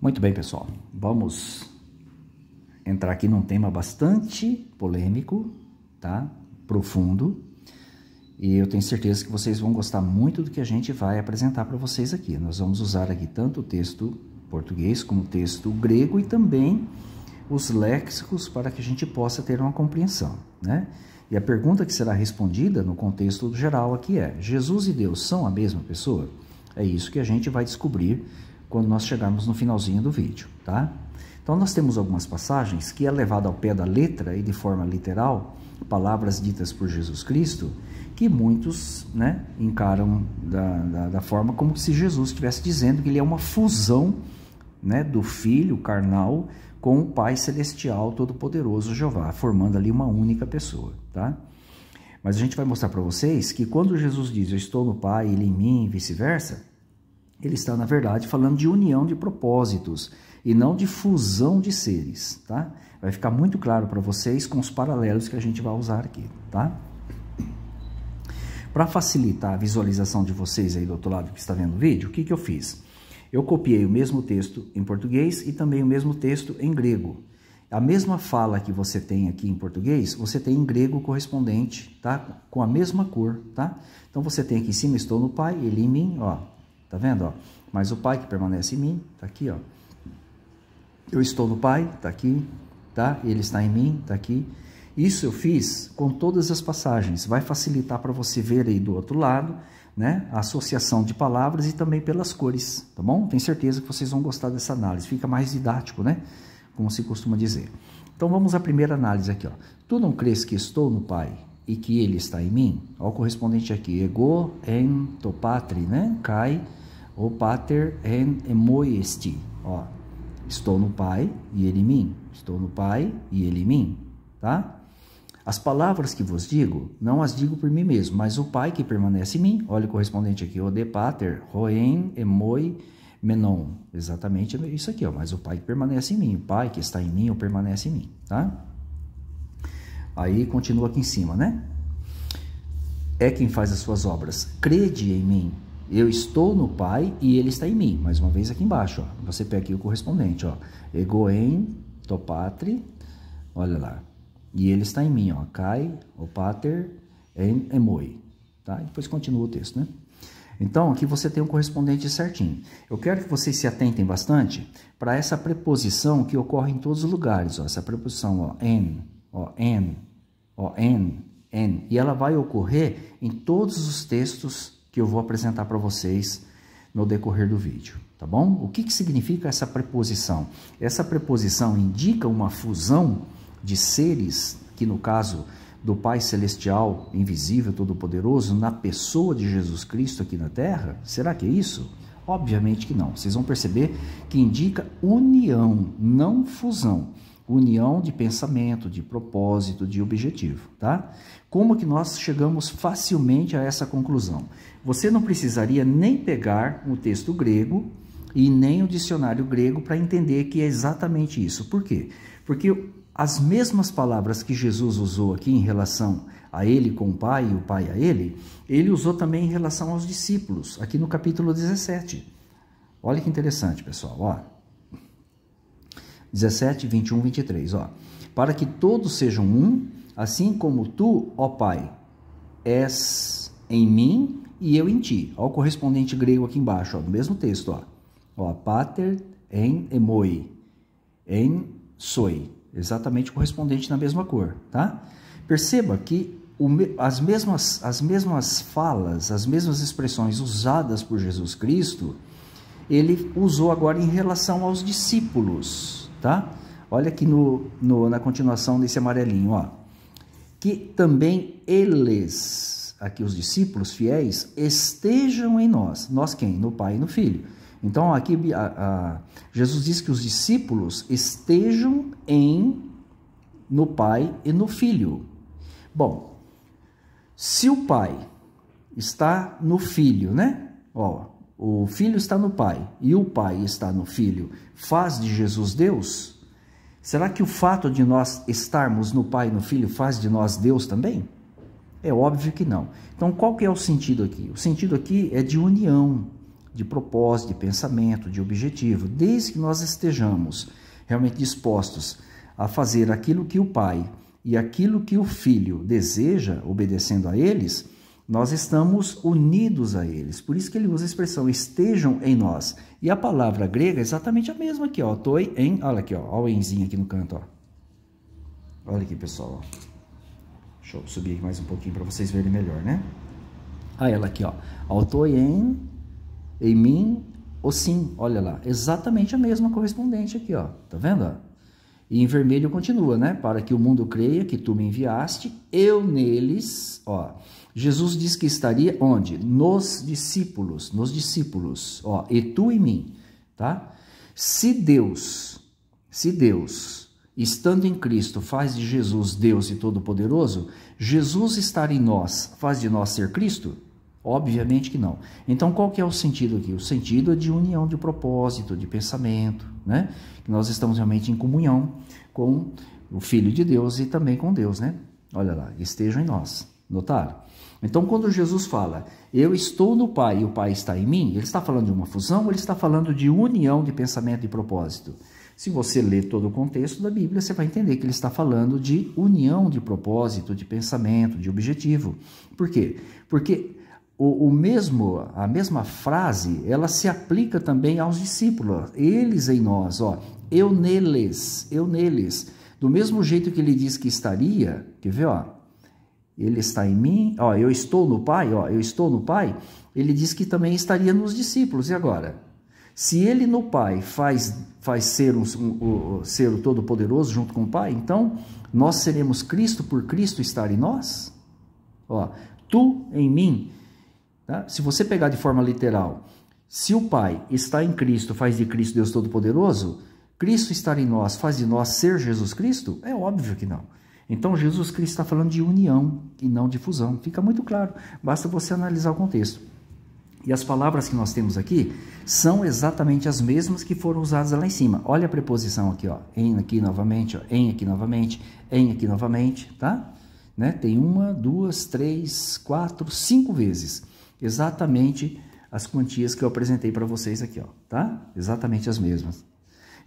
Muito bem, pessoal. Vamos entrar aqui num tema bastante polêmico, tá? Profundo. E eu tenho certeza que vocês vão gostar muito do que a gente vai apresentar para vocês aqui. Nós vamos usar aqui tanto o texto português como o texto grego e também os léxicos para que a gente possa ter uma compreensão, né? E a pergunta que será respondida no contexto geral aqui é: Jesus e Deus são a mesma pessoa? É isso que a gente vai descobrir quando nós chegarmos no finalzinho do vídeo, tá? Então nós temos algumas passagens que é levado ao pé da letra e de forma literal, palavras ditas por Jesus Cristo, que muitos, né, encaram da forma como se Jesus estivesse dizendo que ele é uma fusão, né, do Filho carnal com o Pai Celestial Todo-Poderoso Jeová, formando ali uma única pessoa, tá? Mas a gente vai mostrar para vocês que quando Jesus diz eu estou no Pai, ele em mim e vice-versa, ele está, na verdade, falando de união de propósitos e não de fusão de seres, tá? Vai ficar muito claro para vocês com os paralelos que a gente vai usar aqui, tá? Para facilitar a visualização de vocês aí do outro lado que está vendo o vídeo, o que que eu fiz? Eu copiei o mesmo texto em português e também o mesmo texto em grego. A mesma fala que você tem aqui em português, você tem em grego correspondente, tá? Com a mesma cor, tá? Então você tem aqui em cima, estou no Pai, ele em mim, ó. Tá vendo, ó? Mas o Pai que permanece em mim, tá aqui, ó. Eu estou no Pai, tá aqui, tá? Ele está em mim, tá aqui. Isso eu fiz com todas as passagens. Vai facilitar para você ver aí do outro lado, né? A associação de palavras e também pelas cores, tá bom? Tenho certeza que vocês vão gostar dessa análise. Fica mais didático, né? Como se costuma dizer. Então vamos à primeira análise aqui, ó. Tu não crês que estou no Pai e que ele está em mim? Ó, o correspondente aqui, ego en to patri, né? Kai o pater en emoi esti. Ó, estou no Pai e ele em mim. Estou no Pai e ele em mim, tá? As palavras que vos digo, não as digo por mim mesmo, mas o Pai que permanece em mim. Olha o correspondente aqui, o de pater, roen emoi menon. Exatamente isso aqui, ó. Mas o Pai que permanece em mim, o Pai que está em mim, ou permanece em mim, tá? Aí continua aqui em cima, né? É quem faz as suas obras. Crede em mim. Eu estou no Pai e ele está em mim. Mais uma vez aqui embaixo, ó. Você pega aqui o correspondente, ó. Ego en to patri. Olha lá. E ele está em mim, ó. Kai o pater en emoi. Tá? E depois continua o texto, né? Então, aqui você tem um correspondente certinho. Eu quero que vocês se atentem bastante para essa preposição que ocorre em todos os lugares, ó. Essa preposição, ó. En, ó. En, ó. En. E ela vai ocorrer em todos os textos que eu vou apresentar para vocês no decorrer do vídeo, tá bom? O que que significa essa preposição? Essa preposição indica uma fusão de seres, que no caso do Pai Celestial, invisível, todo-poderoso, na pessoa de Jesus Cristo aqui na Terra? Será que é isso? Obviamente que não. Vocês vão perceber que indica união, não fusão. União de pensamento, de propósito, de objetivo, tá? Como que nós chegamos facilmente a essa conclusão? Você não precisaria nem pegar o texto grego e nem o dicionário grego para entender que é exatamente isso. Por quê? Porque as mesmas palavras que Jesus usou aqui em relação a ele com o Pai e o Pai a ele, ele usou também em relação aos discípulos, aqui no capítulo 17. Olha que interessante, pessoal, ó. 17, 21, 23, ó. Para que todos sejam um, assim como tu, ó Pai, és em mim e eu em ti. Ó o correspondente grego aqui embaixo, ó, no mesmo texto, ó. Ó, pater en emoi, en soi. Exatamente o correspondente na mesma cor, tá? Perceba que as mesmas falas, as mesmas expressões usadas por Jesus Cristo, ele usou agora em relação aos discípulos, tá? Olha aqui na continuação desse amarelinho, ó. Que também eles, aqui os discípulos fiéis, estejam em nós. Nós quem? No Pai e no Filho. Então aqui Jesus diz que os discípulos estejam no Pai e no Filho. Bom, se o Pai está no Filho, né? Ó, o Filho está no Pai e o Pai está no Filho, faz de Jesus Deus? Será que o fato de nós estarmos no Pai e no Filho faz de nós Deus também? É óbvio que não. Então, qual que é o sentido aqui? O sentido aqui é de união, de propósito, de pensamento, de objetivo. Desde que nós estejamos realmente dispostos a fazer aquilo que o Pai e aquilo que o Filho deseja, obedecendo a eles, nós estamos unidos a eles. Por isso que ele usa a expressão estejam em nós. E a palavra grega é exatamente a mesma aqui, ó. Toi em, olha aqui, ó, o enzinho aqui no canto, ó. Olha aqui, pessoal, ó. Deixa eu subir aqui mais um pouquinho para vocês verem melhor, né? Ah, ela aqui, ó. Toi em mim, o sim. Olha lá, exatamente a mesma correspondente aqui, ó. Tá vendo, ó? E em vermelho continua, né? Para que o mundo creia que tu me enviaste, eu neles, ó. Jesus diz que estaria onde? Nos discípulos, ó, e tu em mim, tá? Se Deus, estando em Cristo, faz de Jesus Deus e Todo-Poderoso, Jesus estar em nós faz de nós ser Cristo? Obviamente que não. Então, qual que é o sentido aqui? O sentido é de união de propósito, de pensamento, né? Que nós estamos realmente em comunhão com o Filho de Deus e também com Deus, né? Olha lá, estejam em nós. Notaram? Então, quando Jesus fala, eu estou no Pai e o Pai está em mim, ele está falando de uma fusão ou ele está falando de união de pensamento e propósito? Se você ler todo o contexto da Bíblia, você vai entender que ele está falando de união de propósito, de pensamento, de objetivo. Por quê? Porque a mesma frase, ela se aplica também aos discípulos, eles em nós, ó, eu neles. Do mesmo jeito que ele diz que estaria, quer ver, ó, ele está em mim, ó, eu estou no Pai, ele diz que também estaria nos discípulos. E agora? Se ele no Pai faz ser o Todo-Poderoso junto com o Pai, então nós seremos Cristo por Cristo estar em nós? Ó, tu em mim. Tá? Se você pegar de forma literal, se o Pai está em Cristo, faz de Cristo Deus Todo-Poderoso, Cristo estar em nós faz de nós ser Jesus Cristo? É óbvio que não. Então, Jesus Cristo está falando de união e não de fusão. Fica muito claro, basta você analisar o contexto. E as palavras que nós temos aqui são exatamente as mesmas que foram usadas lá em cima. Olha a preposição aqui, ó, em aqui novamente, ó, em aqui novamente, tá? Né? Tem 1, 2, 3, 4, 5 vezes. Exatamente as quantias que eu apresentei para vocês aqui, ó, tá? Exatamente as mesmas.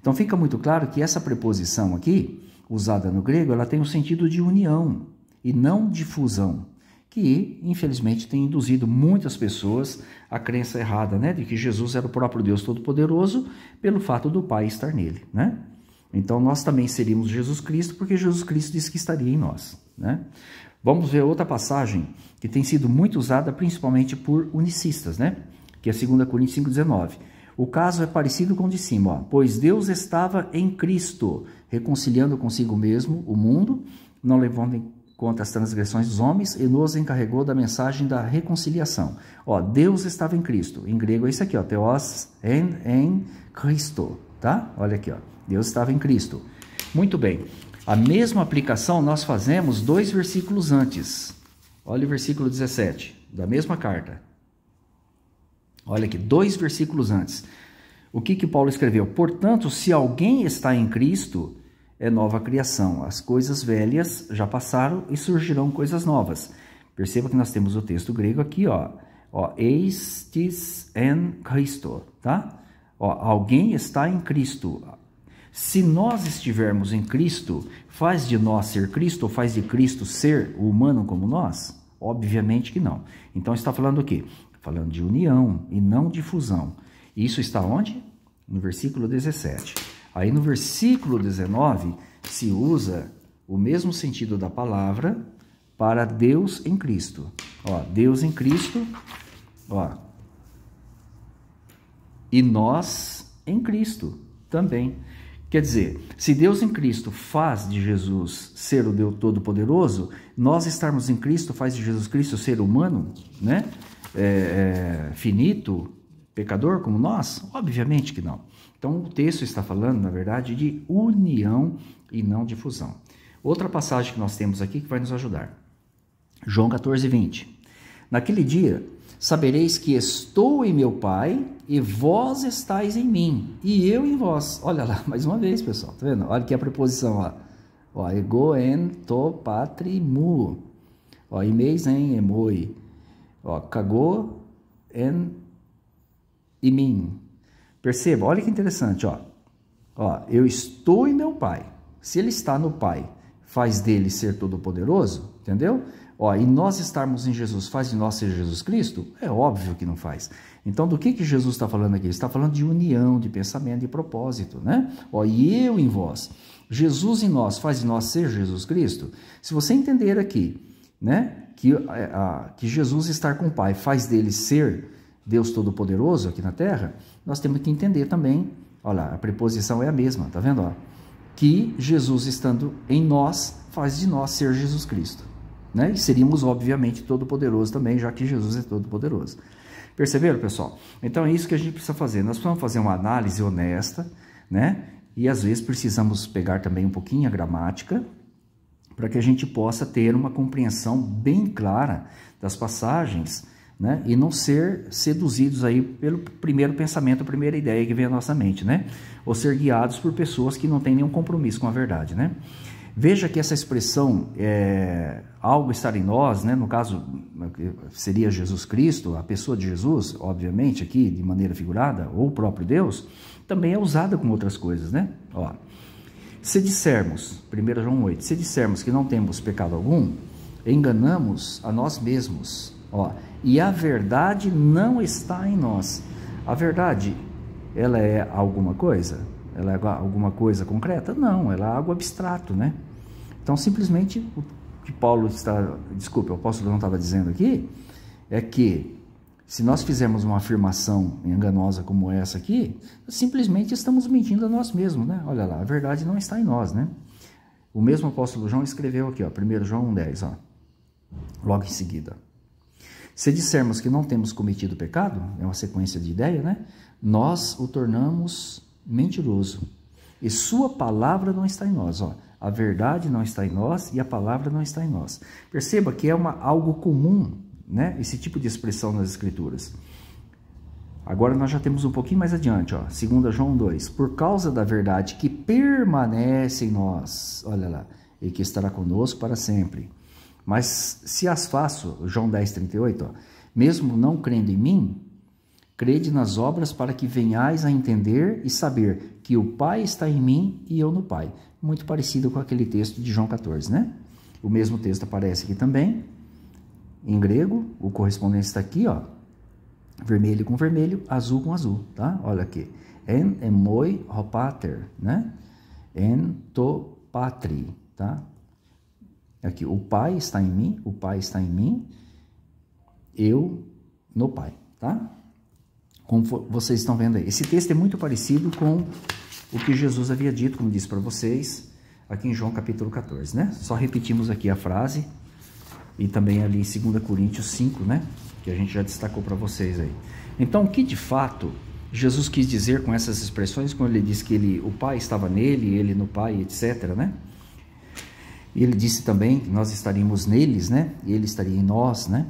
Então, fica muito claro que essa preposição aqui, usada no grego, ela tem o sentido de união e não de fusão, que infelizmente tem induzido muitas pessoas à crença errada, né, de que Jesus era o próprio Deus Todo-Poderoso pelo fato do Pai estar nele, né? Então nós também seríamos Jesus Cristo porque Jesus Cristo disse que estaria em nós, né? Vamos ver outra passagem que tem sido muito usada principalmente por unicistas, né? Que é 2 Coríntios 5,19. O caso é parecido com o de cima, ó. Pois Deus estava em Cristo, reconciliando consigo mesmo o mundo, não levando em conta as transgressões dos homens, e nos encarregou da mensagem da reconciliação. Ó, Deus estava em Cristo. Em grego é isso aqui, ó, Theos en Christo, tá? Olha aqui, ó. Deus estava em Cristo. Muito bem. A mesma aplicação nós fazemos 2 versículos antes. Olha o versículo 17, da mesma carta. Olha aqui, 2 versículos antes. O que Paulo escreveu? Portanto, se alguém está em Cristo, é nova criação. As coisas velhas já passaram e surgirão coisas novas. Perceba que nós temos o texto grego aqui, ó. Estis en Christo, tá? Ó, alguém está em Cristo. Se nós estivermos em Cristo, faz de nós ser Cristo ou faz de Cristo ser o humano como nós? Obviamente que não. Então está falando o quê? Falando de união e não de fusão. Isso está onde? No versículo 17. Aí no versículo 19 se usa o mesmo sentido da palavra para Deus em Cristo. Ó, Deus em Cristo, ó, e nós em Cristo também. Quer dizer, se Deus em Cristo faz de Jesus ser o Deus Todo-Poderoso, nós estarmos em Cristo faz de Jesus Cristo ser humano, né? Finito, pecador como nós? Obviamente que não. Então o texto está falando, na verdade, de união e não de fusão. Outra passagem que nós temos aqui que vai nos ajudar. João 14, 20. Naquele dia, sabereis que estou em meu Pai e vós estáis em mim e eu em vós. Olha lá, mais uma vez, pessoal, tá vendo? Olha aqui a preposição, ó. Ó, ego en to patri mu. Ó, emeis en emoi. Ó, cagou en em mim. Perceba, olha que interessante, ó. Ó, eu estou em meu Pai. Se ele está no Pai, faz dele ser todo-poderoso, entendeu? Ó, e nós estarmos em Jesus faz de nós ser Jesus Cristo? É óbvio que não faz. Então, do que Jesus está falando aqui? Ele está falando de união, de pensamento, de propósito, né? Ó, e eu em vós. Jesus em nós faz de nós ser Jesus Cristo? Se você entender aqui, né, que Jesus estar com o Pai faz dele ser Deus Todo-Poderoso aqui na Terra, nós temos que entender também, olha lá, a preposição é a mesma, tá vendo? Ó? Que Jesus estando em nós faz de nós ser Jesus Cristo, né? E seríamos, obviamente, Todo-Poderoso também, já que Jesus é Todo-Poderoso. Perceberam, pessoal? Então é isso que a gente precisa fazer. Nós precisamos fazer uma análise honesta, né? E às vezes precisamos pegar também um pouquinho a gramática, para que a gente possa ter uma compreensão bem clara das passagens, né? E não ser seduzidos aí pelo primeiro pensamento, a primeira ideia que vem à nossa mente, né? Ou ser guiados por pessoas que não têm nenhum compromisso com a verdade, né? Veja que essa expressão, algo estar em nós, né? No caso, seria Jesus Cristo, a pessoa de Jesus, obviamente, aqui de maneira figurada, ou o próprio Deus, também é usada com outras coisas, né? Ó, se dissermos, 1 João 8, se dissermos que não temos pecado algum, enganamos a nós mesmos, ó, e a verdade não está em nós. A verdade, ela é alguma coisa? Ela é alguma coisa concreta? Não, ela é algo abstrato, né? Então, simplesmente, o que Paulo está, desculpe, o apóstolo não estava dizendo aqui, é que se nós fizermos uma afirmação enganosa como essa aqui, simplesmente estamos mentindo a nós mesmos, né? Olha lá, a verdade não está em nós, né? O mesmo apóstolo João escreveu aqui, ó, 1 João 1,10, ó, logo em seguida. Se dissermos que não temos cometido pecado, é uma sequência de ideia, né? Nós o tornamos mentiroso. E sua palavra não está em nós, ó. A verdade não está em nós e a palavra não está em nós. Perceba que é algo comum, né? Esse tipo de expressão nas Escrituras. Agora nós já temos um pouquinho mais adiante, ó, 2 João 2. Por causa da verdade que permanece em nós, olha lá, e que estará conosco para sempre. Mas se as faço, João 10, 38, ó, mesmo não crendo em mim, crede nas obras para que venhais a entender e saber que o Pai está em mim e eu no Pai. Muito parecido com aquele texto de João 14, né? O mesmo texto aparece aqui também, em grego, o correspondente está aqui, ó, vermelho com vermelho, azul com azul, tá? Olha aqui, en emoi hopater, né? En to patri, tá? Aqui, o Pai está em mim, o Pai está em mim, eu no Pai, tá? Como vocês estão vendo aí. Esse texto é muito parecido com o que Jesus havia dito, como disse para vocês, aqui em João capítulo 14, né? Só repetimos aqui a frase e também ali em 2 Coríntios 5, né? Que a gente já destacou para vocês aí. Então, o que de fato Jesus quis dizer com essas expressões, quando ele disse que o Pai estava nele, ele no Pai, etc., né? E ele disse também que nós estaríamos neles, né? E ele estaria em nós, né?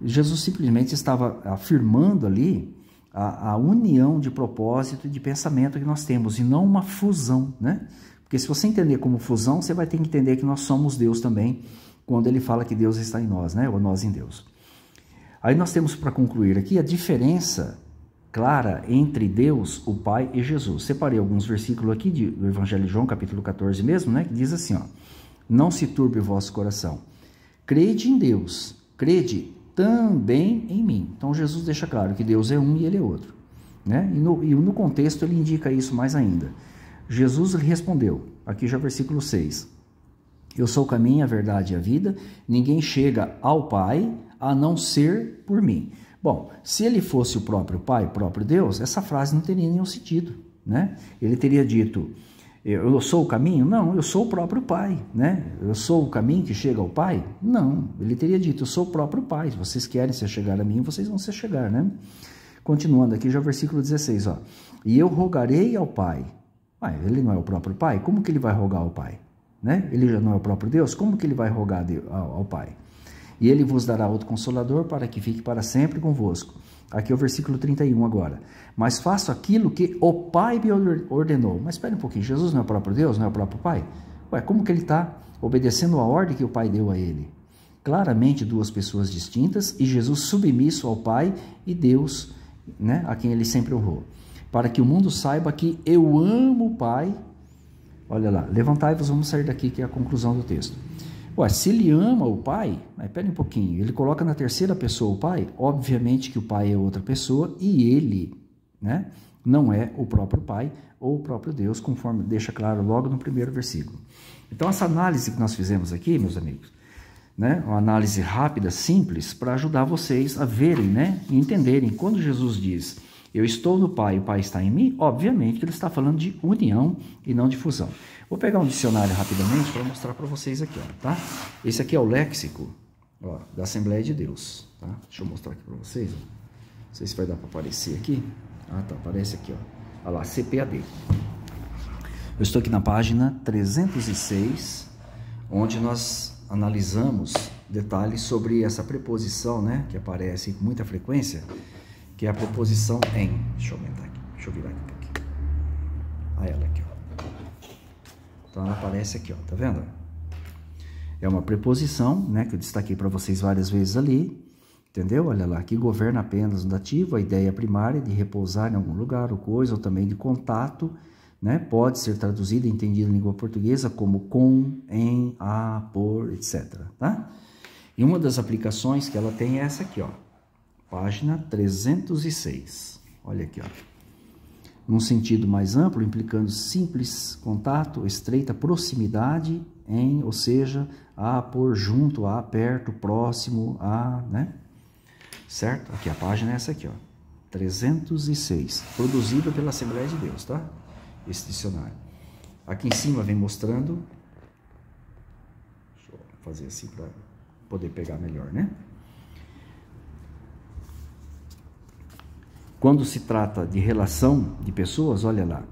Jesus simplesmente estava afirmando ali a união de propósito e de pensamento que nós temos, e não uma fusão, né? Porque se você entender como fusão, você vai ter que entender que nós somos Deus também, quando ele fala que Deus está em nós, né? Ou nós em Deus. Aí nós temos para concluir aqui a diferença clara entre Deus, o Pai e Jesus. Separei alguns versículos aqui do Evangelho de João, capítulo 14 mesmo, né? Que diz assim, ó: não se turbe o vosso coração. Crede em Deus, crede também em mim. Então Jesus deixa claro que Deus é um e ele é outro, né? E no contexto ele indica isso mais ainda. Jesus lhe respondeu, aqui já versículo 6, eu sou o caminho, a verdade e a vida, ninguém chega ao Pai a não ser por mim. Bom, se ele fosse o próprio Pai, o próprio Deus, essa frase não teria nenhum sentido, né? Ele teria dito, eu sou o caminho? Não, eu sou o próprio Pai, né? Eu sou o caminho que chega ao Pai? Não, ele teria dito, eu sou o próprio Pai. Se vocês querem se chegar a mim, vocês vão se chegar, né? Continuando aqui, já o versículo 16, ó. E eu rogarei ao Pai. Ele não é o próprio Pai? Como que ele vai rogar ao Pai? Né? Ele já não é o próprio Deus? Como que ele vai rogar ao Pai? E ele vos dará outro Consolador para que fique para sempre convosco. Aqui é o versículo 31 agora. Mas faço aquilo que o Pai me ordenou. Mas espere um pouquinho, Jesus não é o próprio Deus, não é o próprio Pai? Como que ele está obedecendo a ordem que o Pai deu a ele? Claramente duas pessoas distintas e Jesus submisso ao Pai e Deus né, a quem ele sempre honrou. Para que o mundo saiba que eu amo o Pai. Olha lá, levantai-vos, vamos sair daqui, que é a conclusão do texto. Ué, se ele ama o Pai, mas pera um pouquinho, ele coloca na terceira pessoa o Pai, obviamente que o Pai é outra pessoa e ele, né, não é o próprio Pai ou o próprio Deus, conforme deixa claro logo no primeiro versículo. Então, essa análise que nós fizemos aqui, meus amigos, né, uma análise rápida, simples, para ajudar vocês a verem, né, e entenderem. Quando Jesus diz, eu estou no Pai e o Pai está em mim, obviamente que ele está falando de união e não de fusão. Vou pegar um dicionário rapidamente para mostrar para vocês aqui, ó, tá? Esse aqui é o léxico, ó, da Assembleia de Deus, tá? Deixa eu mostrar aqui para vocês, ó. Não sei se vai dar para aparecer aqui. Ah, tá, aparece aqui, ó. Olha lá, CPAD. Eu estou aqui na página 306, onde nós analisamos detalhes sobre essa preposição, né, que aparece com muita frequência, que é a preposição em. Deixa eu aumentar aqui, deixa eu virar aqui um pouquinho. Ah, ela aqui, ó. Então ela aparece aqui, ó, tá vendo? É uma preposição, né, que eu destaquei para vocês várias vezes ali, entendeu? Olha lá, que governa apenas no dativo, a ideia primária de repousar em algum lugar ou coisa, ou também de contato, né? Pode ser traduzida e entendida em língua portuguesa como com, em, a, por, etc. Tá? E uma das aplicações que ela tem é essa aqui, ó, página 306. Olha aqui, ó. Num sentido mais amplo, implicando simples contato, estreita proximidade em, ou seja, a, por, junto, a, perto, próximo, a, né? Certo? Aqui a página é essa aqui, ó, 306, produzida pela Assembleia de Deus, tá? Esse dicionário. Aqui em cima vem mostrando, deixa eu fazer assim para poder pegar melhor, né? Quando se trata de relação de pessoas, olha lá,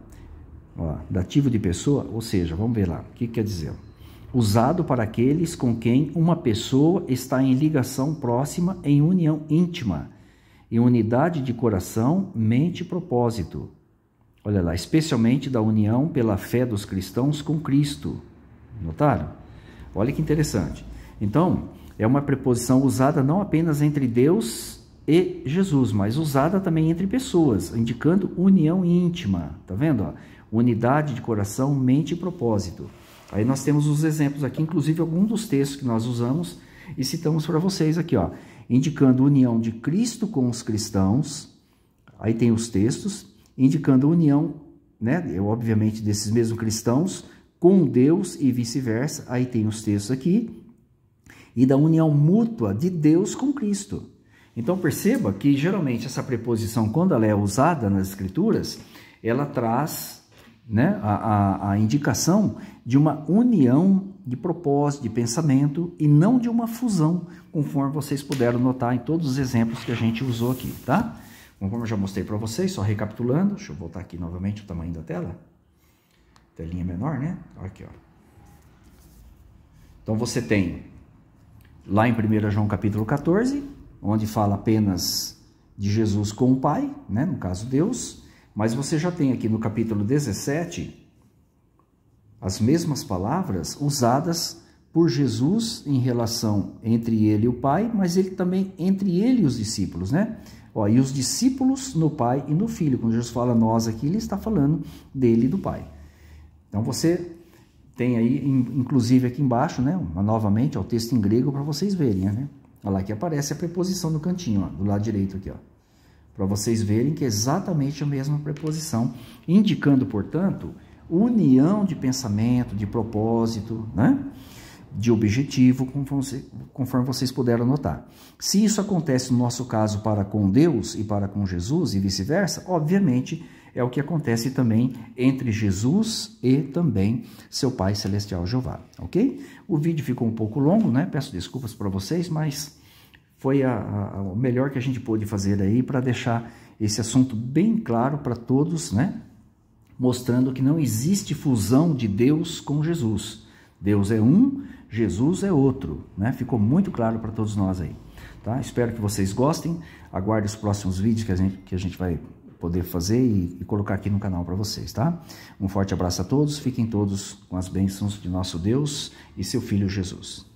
ó, dativo de pessoa, ou seja, vamos ver lá, o que quer dizer? Usado para aqueles com quem uma pessoa está em ligação próxima, em união íntima, em unidade de coração, mente e propósito. Olha lá, especialmente da união pela fé dos cristãos com Cristo. Notaram? Olha que interessante. Então, é uma preposição usada não apenas entre Deus e Jesus, mas usada também entre pessoas, indicando união íntima. Tá vendo? Ó? Unidade de coração, mente e propósito. Aí nós temos os exemplos aqui, inclusive alguns dos textos que nós usamos e citamos para vocês aqui, ó, indicando união de Cristo com os cristãos. Aí tem os textos indicando a união, né, obviamente desses mesmos cristãos com Deus e vice-versa. Aí tem os textos aqui e da união mútua de Deus com Cristo. Então perceba que geralmente essa preposição, quando ela é usada nas Escrituras, ela traz, né, a indicação de uma união de propósito, de pensamento e não de uma fusão, conforme vocês puderam notar em todos os exemplos que a gente usou aqui, tá? Como eu já mostrei para vocês, só recapitulando, deixa eu voltar aqui novamente o tamanho da tela, telinha menor, né? Aqui, ó. Então você tem lá em 1 João capítulo 14, onde fala apenas de Jesus com o Pai, né? No caso Deus, mas você já tem aqui no capítulo 17 as mesmas palavras usadas por Jesus em relação entre ele e o Pai, mas ele também entre ele e os discípulos, né? Ó, e os discípulos no Pai e no Filho. Quando Jesus fala nós aqui, ele está falando dele e do Pai. Então você tem aí, inclusive aqui embaixo, né? Novamente, ó, o texto em grego para vocês verem, né? Olha lá que aparece a preposição no cantinho, ó, do lado direito aqui, ó. Para vocês verem que é exatamente a mesma preposição, indicando, portanto, união de pensamento, de propósito, né? De objetivo, conforme vocês puderam notar. Se isso acontece no nosso caso para com Deus e para com Jesus e vice-versa, obviamente é o que acontece também entre Jesus e também seu Pai Celestial Jeová, ok? O vídeo ficou um pouco longo, né? Peço desculpas para vocês, mas foi o melhor que a gente pôde fazer aí para deixar esse assunto bem claro para todos, né? Mostrando que não existe fusão de Deus com Jesus. Deus é um, Jesus é outro, né? Ficou muito claro para todos nós aí, tá? Espero que vocês gostem, aguarde os próximos vídeos que a gente vai poder fazer e colocar aqui no canal para vocês, tá? Um forte abraço a todos, fiquem todos com as bênçãos de nosso Deus e seu Filho Jesus.